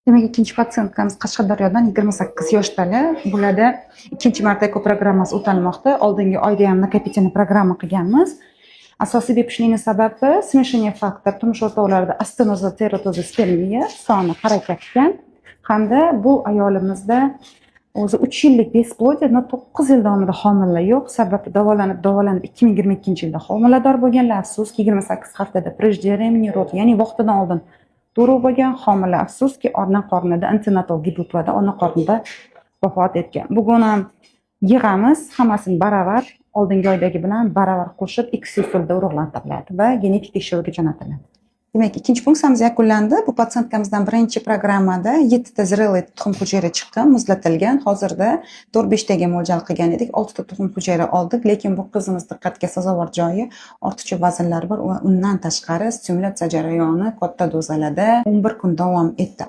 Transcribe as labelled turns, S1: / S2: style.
S1: Demak, ikkinchi patsientkamiz Qashqadaryodan 28 yoshdali. Bularda ikkinchi marta ekoprogrammasi o'talmoqda. Oldingi oyda ham накопительный programma qilganmiz. Asosiy bepushtlikning sababi смешение faktor turmush o'rtoqlarida astenoza teratoza spermiya soni harakatgan hamda bu ayolimizda o'zi 3 yillik besplodiyada 9 yil davomida homila yo'q. Sababi davolanib 2022-yilda homilador bo'lganlar, afsuski 28 haftada преждевременный род, ya'ni vaqtidan oldin tug'ruq bo'lgan homila, afsuski ona qornida antenatal gipoplarda ona qornida vafot etgan. Bugun ham yig'amiz hammasini baravar oldingi oydagi bilan baravar qo'shib X usulda urug'lantiriladi va genetik tekshiruvga jo'natiladi. Demak, ikkinchi funksiyamiz yakunlandi. Bu patsientkamizdan birinchi programmada 7 ta zrelый tuxum hujayra chiqqan, muzlatilgan. Hozirda 4-5 taga mo'ljal qilgan edik. 6 ta tuxum hujayra oldik, lekin bu qizimiz diqqatga sazovor joyi ortiqcha vaznlar bor va undan tashqari stimulyatsiya jarayoni katta dozalarda 11 kun davom etdi.